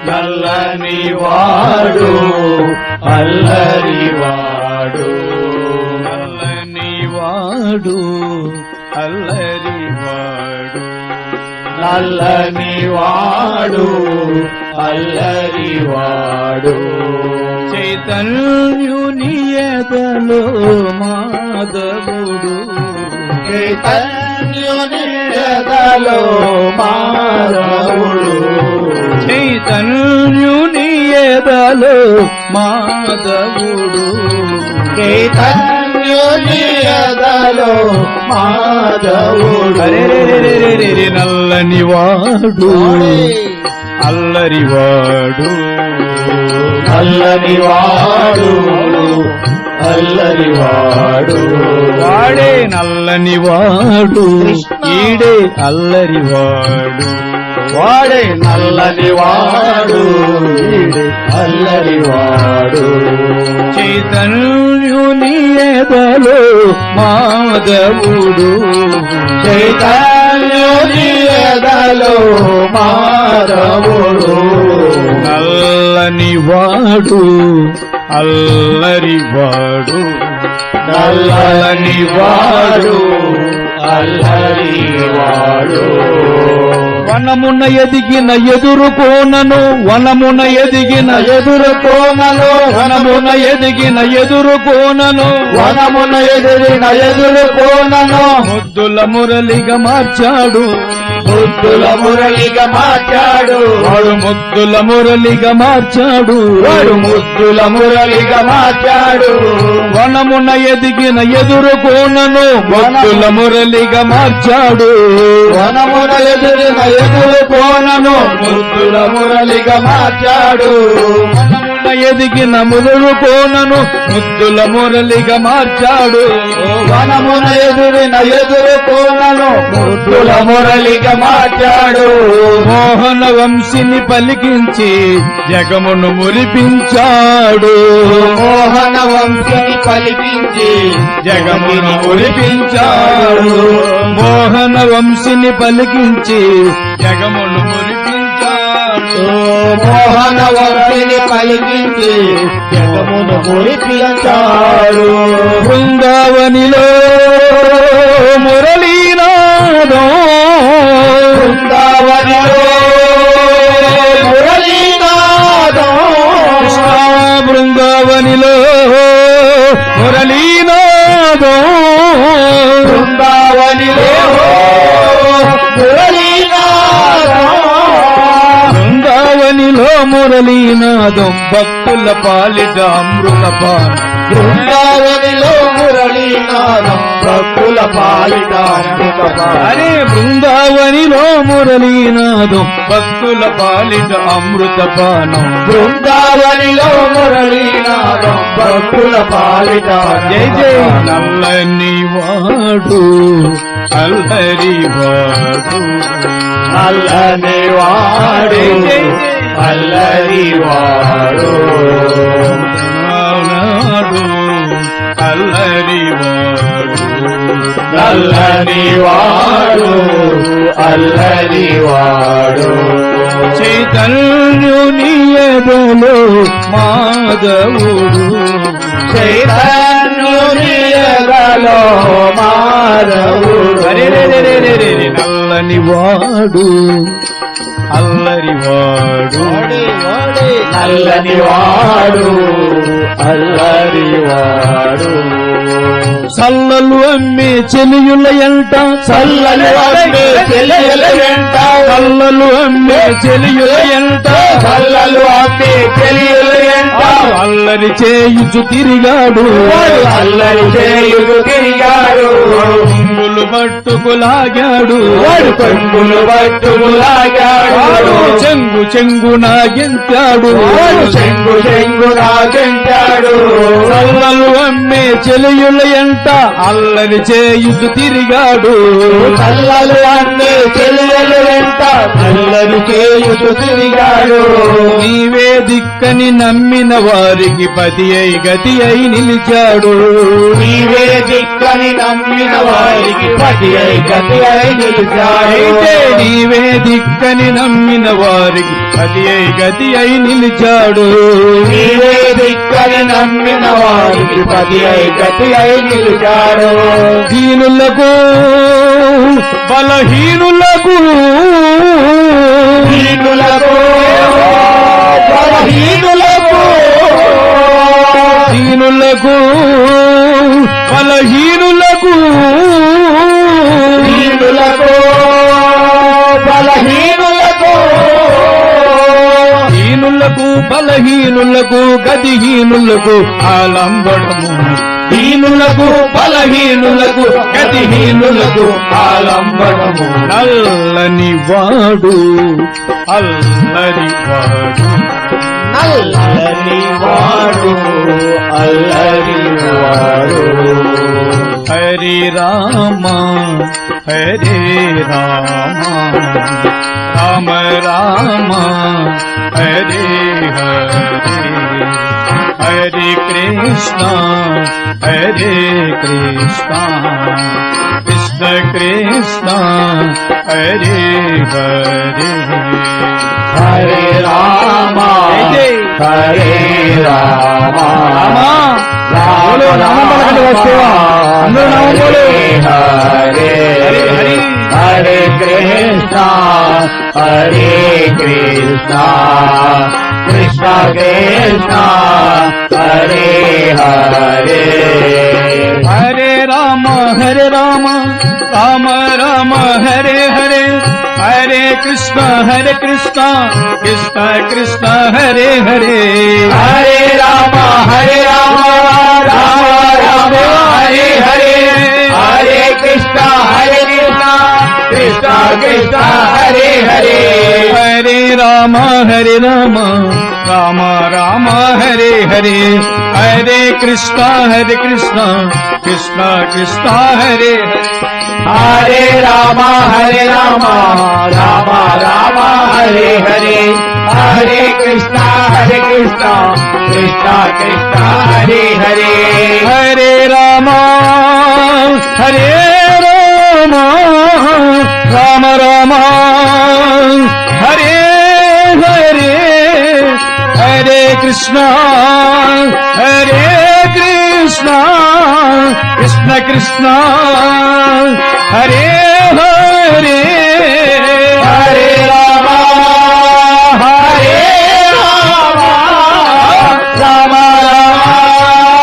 నల్లని వాడు అల్లరివాడు నల్లని వాడు అల్లరివాడు నల్లని వాడు అల్లరివాడు చైతన్యుని ఎదలో మాధవుడు చైతన్యుని ఎదలో మాధవుడు చైతన్యుని ఎదలో మాధవుడు చైతన్యుని ఎదలో మాధవుడు నల్లని వాడు అల్లరివాడు నల్లని వాడు అల్లరివాడు వాడే నల్లని వాడు ఈడే అల్లరివాడు వాడే నల్లని వాడు ఈడే అల్లరివాడు చైతన్యుని ఎదలో మాధవుడు చైతన్యుని ఎదలో మాధవుడు నల్లని వాడు అల్లరివాడు నల్లని వాడు అల్లరివాడు వనమున ఎదిగిన ఎదురు కోనను వనమున ఎదిగిన ఎదురు కోనను వనమున ఎదిగిన ఎదురు కోనను వనమున ఎదిరిన ఎదురు కోనను ముద్దుల మురళిగా మార్చాడు ముద్దుల మురళిగా మార్చాడు వాడు ముద్దుల మురళిగా మార్చాడు వాడు ముద్దుల మురళిగా మార్చాడు వనమున ఎదిగిన ఎదురు కోనను ముద్దుల మురళిగా మార్చాడు వనమున ఎదిరిన ఎదురు కోనను ముద్దుల మురళిగా మార్చాడు వనమున ఎదిగిన ముదురు కోనను ముద్దుల మురళిగా మార్చాడు వనమున ఎదిరిన ఎదురు కోనను ముద్దుల మురళిగా మార్చాడు మోహన వంశిని పలికించి జగమును మురిపించాడు మోహన వంశిని పలికించి జగమును మురిపించాడు మోహన వంశిని పలికించి జగమును మురిపించాడు మోహన వంశిని పలికించి జగమును మురిపించాడు బృందావనిలో మురళీనాదం బృందావనిలో మురళీనాదం కృష్ణ బృందావనిలో మురళీనాదం బృందావనిలో మురళీనాదం బృందావనిలో మురళీనాదం భక్తుల పాలిట అమృతపానం బృందావనిలో మురళీనాదం భక్తుల పాలిట అరే బృందావనిలో మురళీనాదం భక్తుల పాలిట అమృతపానం బృందావనిలో మురళీనాదం భక్తుల పాలిట జై జై నల్లని వాడు అల్లరివాడు నల్లని వాడు అల్లరివాడు నాడు అల్లరివాడు నల్లని వాడు అల్లరివాడు చైతన్యుని ఎదలో మాధవుడు చైతన్యుని ఎదలో మాధవుడు నల్లని వాడు అల్లరివాడు నల్లని వాడు అల్లరివాడు సల్లలు అమ్మే చెలియుల ఎంట చల్లని అమ్మే చెల్లెల వెంట సల్లలు అమ్మే చెలియుల ఎంట చల్లలు అమ్మే చెల్లెల వెంట అల్లరి చేయుచు తిరిగాడు వాడు అల్లరి చేయుడు తిరిగాడు కొంగులు పట్టుకులాగాడు వాడు కొంగులు పట్టుకులాగాడు వాడు చెంగు చెంగున గెంతాడు వాడు చెంగు చెంగు నాగంటాడు సల్లలు అమ్మే చెలియుల ఎంట అల్లరి చేయుచు తిరిగాడు చల్లలు అమ్మే చెల్లెల వెంట అల్లరి చేయుడు తిరిగాడు నీవే దిక్కు దిక్కని నమ్మిన వారికి పతి అయి గతి అయి నిలిచాడు నీవే దిక్కని నమ్మిన వారికి పతి అయి గతి అయి నిలిచాడు అయితే నీవే దిక్కని నమ్మిన వారికి పతి అయి గతి అయి నిలిచాడు నీవే దిక్కని నమ్మిన వారికి పతి అయి గతి అయి నిలిచాడు దీనులకు బలహీనులకు దీనులకు బలహీనులకు దీనులకు బలహీనులకు దీనులకు బలహీనులకు దీనులకు బలహీనులకు గతిహీనులకు ఆలంబడము దీనులకు బలహీనులకు గతిహీనులకు ఆలంబడము నల్లని వాడు అల్లరి వాడు నల్లని వాడు అల్లరి వాడు హరి రామ హరే రామ రామ రామ హరే హరే హరే కృష్ణ హరే కృష్ణ కృష్ణ కృష్ణ హరే హరే హరే రామ హరే రామ బోలో నామం పలకండి వస్తువా అందరూ నామం బోలో హరే హరే హరే కృష్ణ హరే కృష్ణ కృష్ణ కృష్ణ హరే హరే హరే రామ రామ రామ హరే హరే హరే కృష్ణ కృష్ణ కృష్ణ కృష్ణ హరే హరే హరే రామ రామ రామ హరే హరే హరే కృష్ణ కృష్ణ కృష్ణ కృష్ణ హరే హరే హరే రామ రామ రామ హరే హరే హరే కృష్ణ కృష్ణ కృష్ణ కృష్ణ హరే హరే రామ రామ రామ హరే హరే హరే కృష్ణ కృష్ణ కృష్ణ కృష్ణ హరే హరే హరే రామ రామ రామ హరే హరే హరే కృష్ణ కృష్ణ కృష్ణ కృష్ణ హరే హరే హరే రామ రామ హరే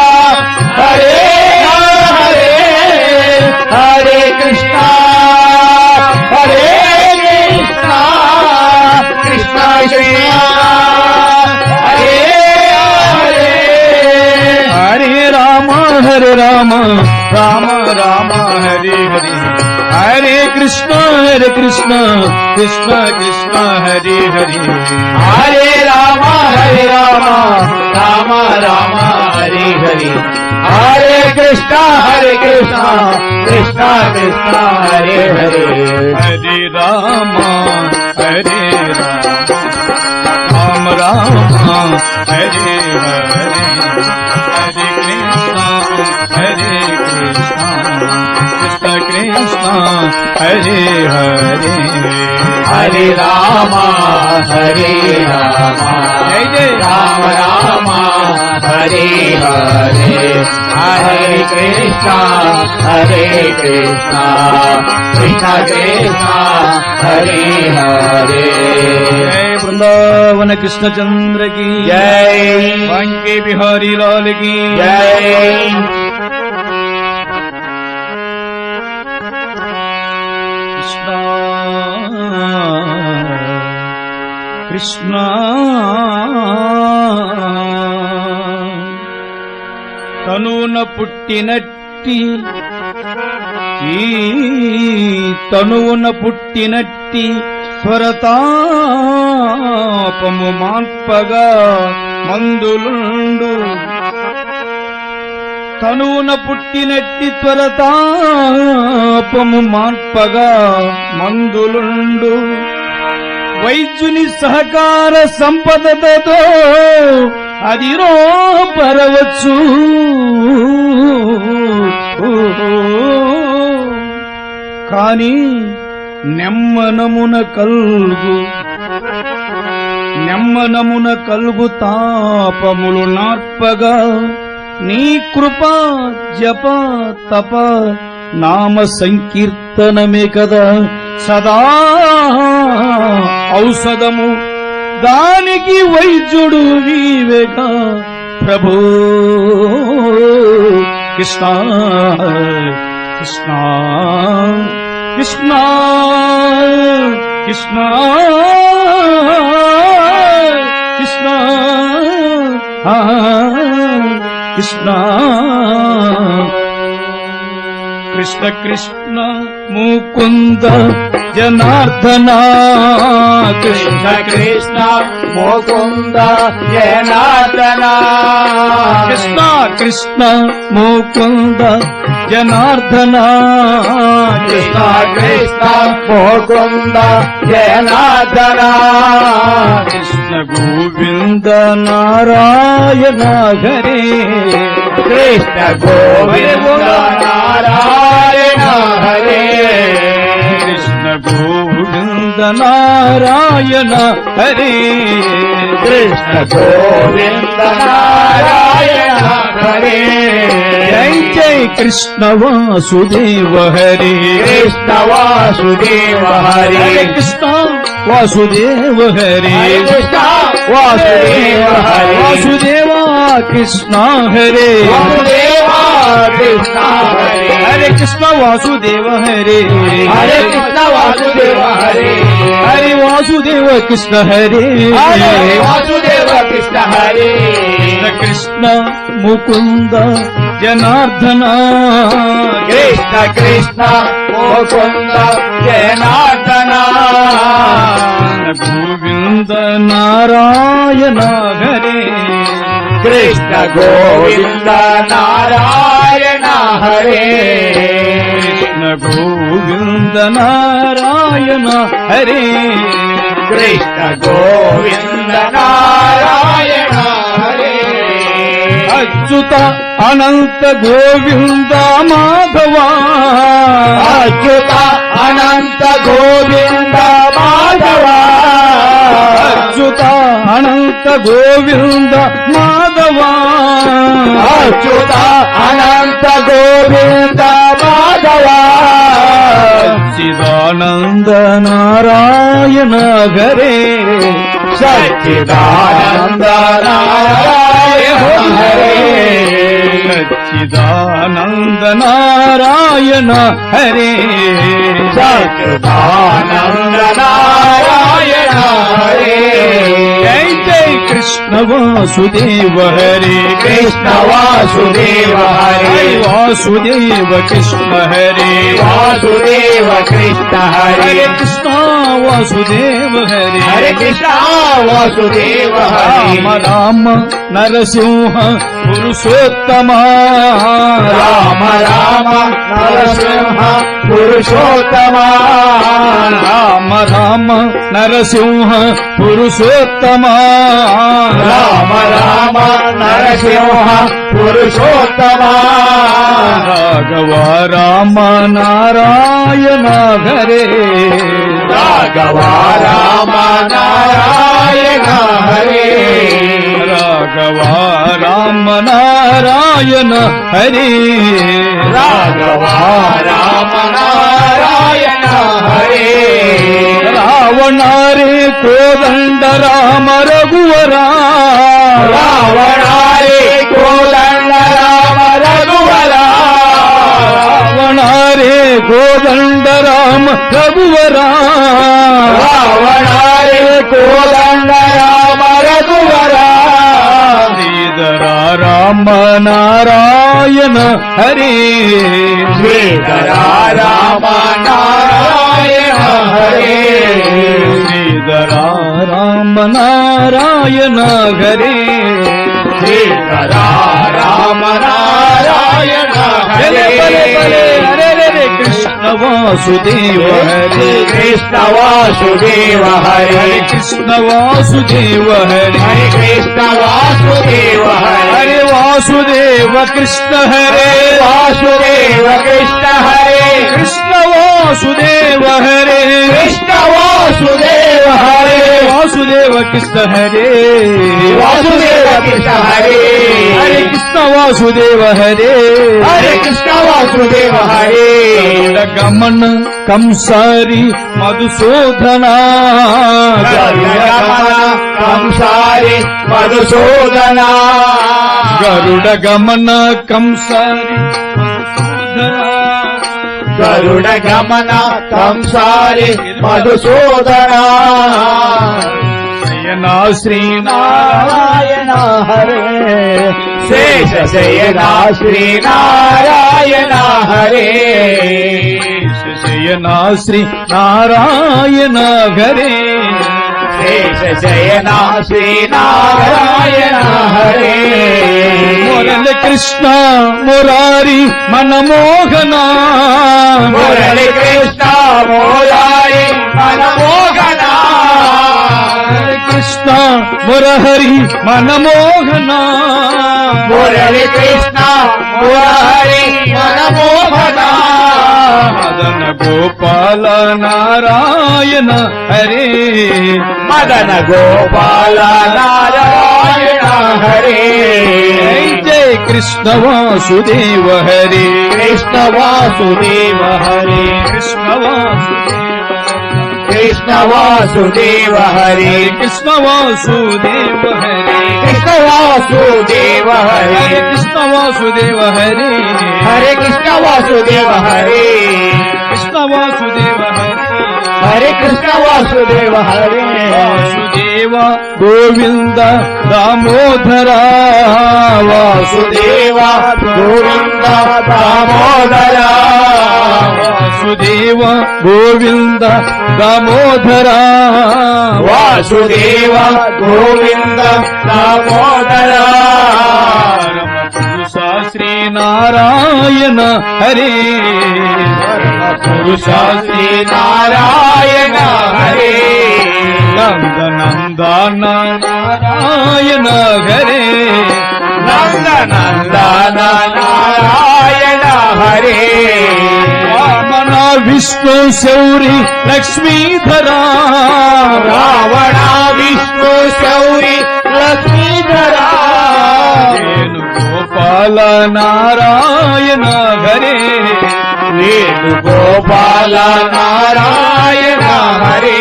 హరే హరే కృష్ణ కృష్ణ కృష్ణ కృష్ణ హరే హరే హరే రామ రామ రామ హరే హరే హరే కృష్ణ కృష్ణ కృష్ణ కృష్ణ హరే హరే హరే రామ రామ రామ హరే హరే హరే కృష్ణ కృష్ణ కృష్ణ కృష్ణ హరే హరే హరే రామ రామ రామ హరే హరే హరే కృష్ణ కృష్ణ కృష్ణ హరే హరే హరే రామ జై జై రామ రామ హరే హరే హరే కృష్ణ కృష్ణ కృష్ణ కృష్ణ హరే హరే జై బృందావన కృష్ణచంద్ర की జై వాంకే బిహారీ లాల్ की జై కృష్ణ కృష్ణ తనున పుట్టినట్టి ఈ తనువున పుట్టినట్టి స్వరతాపము మాన్పగా మందులుండు తనువున పుట్టినట్టి త్వరతాపము మాన్పగా మందులుండు వైద్యుని సహకార సంపదతో అదిరో పరవచ్చు. కాని నెమ్మనమున కల్గు తాపములు నార్పగా నీ కృపా జప తప నామ సంకీర్తనమే కదా సదా ఔషధము. దానికి వైద్యుడు నీవేగా ప్రభు. కృష్ణ కృష్ణ కృష్ణ కృష్ణ కృష్ణ కృష్ణ కృష్ణ కృష్ణ ముకుంద జనార్దన. కృష్ణ కృష్ణ ముకుంద జనార్దన. కృష్ణ కృష్ణ ముకుంద జనార్దన. కృష్ణ కృష్ణ ముకుంద జనార్దన. కృష్ణ గోవింద నారాయణ హరే. కృష్ణ గోవింద నారాయణ హరే. కృష్ణ గోవింద నారాయణ హరే. కృష్ణ గోవింద నారాయణ హరే. జై జై కృష్ణ వాసుదేవ హరే. కృష్ణ వాసుదేవ హరే. కృష్ణ వాసుదేవ హరే. కృష్ణ వాసుదేవ హరే. వాసుదేవ కృష్ణ హరే. వాసుదేవ కృష్ణ హరే. హరే కృష్ణ వాసుదేవ హరే. హరే కృష్ణ వాసుదేవ హరే. హరి వాసుదేవ కృష్ణ హరే. హరే వాసుదేవ కృష్ణ హరే. కృష్ణ కృష్ణ ముకుంద జనార్దన. కృష్ణ కృష్ణ ముకుంద జనార్దన. గోవింద నారాయణ హరే. కృష్ణ గోవింద నారాయణ హరే. కృష్ణ గోవింద నారాయణ హరే. కృష్ణ గోవింద నారాయణ హరే. అచ్యుత అనంత గోవింద మాధవ. అచ్యుత అనంత గోవింద మాధవ. అచ్యుత అనంత గోవింద మాధవ. అచ్యుత అనంత గోవింద మాధవ. సచ్చిదానంద నారాయణ హరే. సచ్చిదానంద నారాయణ హరే. సచ్చిదానంద నారాయణ హరే. సచ్చిదానంద నారాయణ హరే. జై జై కృష్ణ వాసుదేవ హరే. కృష్ణ వాసుదేవ హరే. వాసుదేవ కృష్ణ హరే. వాసుదేవ కృష్ణ హరే. హరే కృష్ణ వాసుదేవ హరే. హరే కృష్ణ వాసుదేవ హరే. రామ రామ నరసింహ పురుషోత్తమ. రామ రామ నరసింహ పురుషోత్తమ. రామ రామ నరసింహ పురుషోత్తమ. రామ రామ నరసింహ పురుషోత్తమ. రాఘవ రామ నారాయణ హరే. రాఘవ రామ నారాయణ హరే. రాఘవ రామ నారాయణ హరే. రాఘవ రామ నారాయణ హరే. రావణారే కోదండ రామ రఘువరా. రావణారే కోదండ రామ రఘువరా. రావణారే కోదండ రామ రఘువరా. రావణారే కోదండ రామ రఘువరా. శ్రీధర రామ నారాయణ హరే. శ్రీధర రామ నారాయణ హరే. శ్రీధర రామ నారాయణ హరే. శ్రీధర రామ నారాయణ బలే హరే. బలే బలే హరే హరే కృష్ణ కృష్ణ వాసుదేవ హరే కృష్ణ వాసుదేవ హరే హరే కృష్ణ వాసుదేవ హరే హరే కృష్ణ వాసుదేవ హరే హరే వాసుదేవ కృష్ణ హరే వాసుదేవ కృష్ణ హరే కృష్ణ వాసుదేవ హరే కృష్ణ వాసుదేవ హరే వాసుదేవ కృష్ణ హరే వాసుదేవ కృష్ణ హరే హరే కృష్ణ వాసుదేవ హరే హరే కృష్ణ వాసుదేవ హరే గమన కంసారి మధుసూదన గరుడ కంసారి మధుసూదన గరుడ గమన కంసారి మధుసూదన గరుడ గమన కంసారి మధుసూదన శయనా శ్రీనారాయణ నారాయణ హరే శేష శయన శ్రీనారాయణ హరే శయనా శ్రీ నారాయణ హరే శేష శయన శ్రీనారాయణ హరే మురళి కృష్ణ మురారి మనమోహన మురళి కృష్ణ మురారి మనమోహన మురళి కృష్ణ మురహరి మనమోహన మురళి కృష్ణ మురారి మనమోహన మదన గోపాల నారాయణ హరే మదన గోపాల నారాయణ హరే జయ కృష్ణ వాసుదేవ హరే కృష్ణ వాసుదేవ హరే కృష్ణ వాసుదేవ కృష్ణ వాసుదేవ హరే కృష్ణ వాసుదేవ హరే కృష్ణ వాసుదేవ హరే హరే కృష్ణ వాసుదేవ హరే హరే కృష్ణ వాసుదేవ హరే కృష్ణ వాసుదేవ హరే హరే కృష్ణ వాసుదేవ హరే వాసుదేవ గోవింద దామోదర వాసుదేవ వాసుదేవ గోవింద దామోదర వాసుదేవ గోవింద దామోదర వాసుదేవ గోవింద దామోదర పురుష శ్రీనారాయణ హరే పురుష శ్రీనారాయణ హరే నందనందన నారాయణ హరే నందనందన నారాయణ హరే వామన విష్ణు శౌరి లక్ష్మీధర రావణ విష్ణు శౌరి లక్ష్మీధర వేణు గోపాల నారాయణ హరే వేణుగోపాల నారాయణ హరే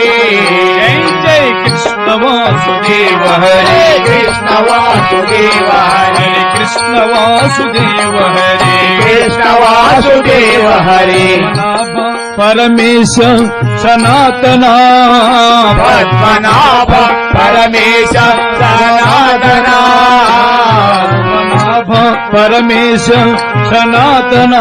జై జై కృష్ణ వాసుదేవ హరే హరే కృష్ణ వాసుదేవ హరే హరే కృష్ణ వాసుదేవ హరే కృష్ణ వాసుదేవ హరే పద్మనాభ పరమేశ సనాతన పద్మనాభ పరమేశ సనాతన పద్మనాభ పరమేశ సనాతన